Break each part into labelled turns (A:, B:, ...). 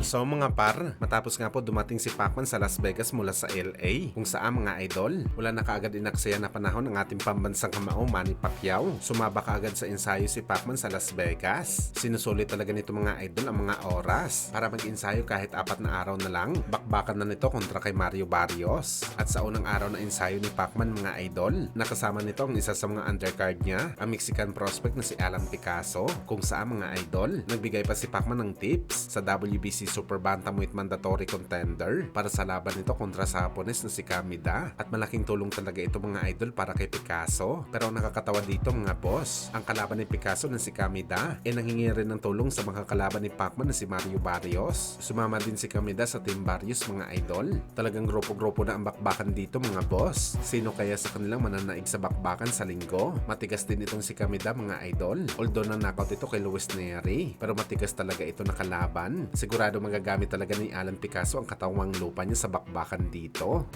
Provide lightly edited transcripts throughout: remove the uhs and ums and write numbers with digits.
A: So mga par, matapos nga po dumating si Pacman sa Las Vegas mula sa LA, kung saan mga idol, wala na kaagad inaksaya na panahon ng ating pambansang kamao Manny Pacquiao. Sumaba kaagad sa ensayo si Pacman sa Las Vegas. Sinusulit talaga nito mga idol ang mga oras para mag-ensayo kahit 4 na araw na lang. Bakbakan na nito kontra kay Mario Barrios. At sa unang araw na ensayo ni Pacman mga idol, nakasama nito ang isa sa mga undercard niya, ang Mexican prospect na si Alan Picasso, kung saan mga idol, nagbigay pa si Pacman ng tips sa WBC Super Bantamweight Mandatory Contender para sa laban nito kontra sa Hapones na si Kamida, at malaking tulong talaga ito mga idol para kay Picasso. Pero ang nakakatawa dito mga boss, ang kalaban ni Picasso na si Kamida nanghingi rin ng tulong sa mga kalaban ni Pacman na si Mario Barrios. Sumama din si Kamida sa Team Barrios mga idol. Talagang grupo-grupo na ang bakbakan dito mga boss. Sino kaya sa kanilang mananaig sa bakbakan sa linggo? Matigas din itong si Kamida mga idol. Although na knockout ito kay Luis Neri, pero matigas talaga ito na kalaban. Sigurado magagamit talaga ni Alan Picasso ang katawang lupa niya sa bakbakan dito.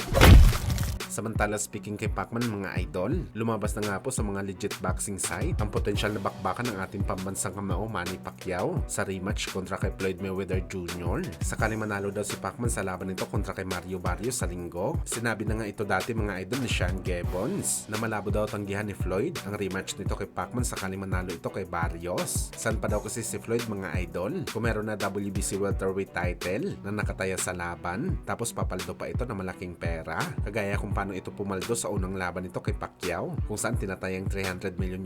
A: Samantala speaking kay Pacman mga idol, lumabas na nga po sa mga legit boxing site ang potensyal na bakbakan ng ating pambansang kamao Manny Pacquiao sa rematch kontra kay Floyd Mayweather Jr. Sakaling manalo daw si Pacman sa laban nito kontra kay Mario Barrios sa linggo. Sinabi na nga ito dati mga idol ni Sean Gibbons na malabo daw tanggihan ni Floyd ang rematch nito kay Pacman sakaling manalo ito kay Barrios. San pa daw kasi si Floyd mga idol kung meron na WBC welterweight title na nakataya sa laban, tapos papaldo pa ito na malaking pera, kagaya kung paano ito pumaldo sa unang laban nito kay Pacquiao, kung saan tinatayang $300 million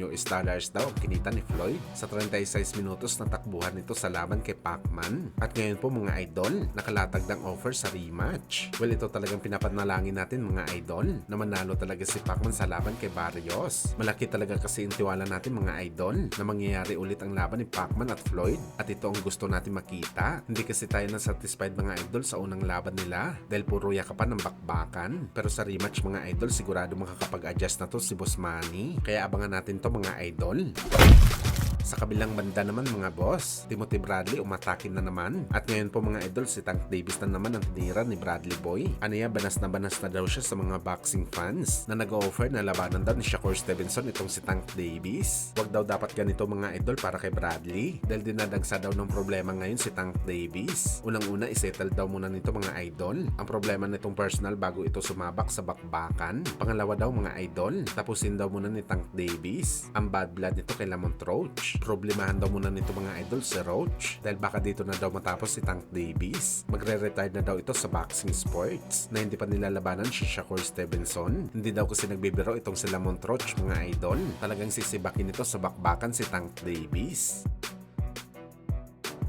A: daw ang kinita ni Floyd sa 36 minutos na takbuhan nito sa laban kay Pacman. At ngayon po mga idol, nakalatag ng offer sa rematch. Well, ito talagang pinapanalangin natin mga idol na manalo talaga si Pacman sa laban kay Barrios. Malaki talaga kasi yung tiwala natin mga idol na mangyayari ulit ang laban ni Pacman at Floyd, at ito ang gusto natin makita. Hindi kasi tayo na satisfied mga idol sa unang laban nila dahil puro yakapan ng bakbakan, pero sa rematch mga idol sigurado makakapag-adjust na to si Boss Manny, kaya abangan natin to mga idol. Sa kabilang banda naman mga boss, Timothy Bradley umatakin na naman. At ngayon po mga idol, si Tank Davis na naman ang tinira ni Bradley Boy. Aniya, banas na daw siya sa mga boxing fans na nag-offer na labanan daw ni Shakur Stevenson itong si Tank Davis. Wag daw dapat ganito mga idol para kay Bradley dahil dinadagsa daw ng problema ngayon si Tank Davis. Unang-una, isettle daw muna nito mga idol ang problema nitong personal bago ito sumabak sa bakbakan. Pangalawa daw mga idol, tapusin daw muna ni Tank Davis ang bad blood nito kay Lamont Roach. Problemahan daw muna nito mga idol si Roach dahil baka dito na daw matapos si Tank Davis. Magre-retire na daw ito sa boxing sports na hindi pa nilalabanan si Shakur Stevenson. Hindi daw kasi nagbibiro itong si Lamont Roach mga idol. Talagang sisibakin ito sa bakbakan si Tank Davis.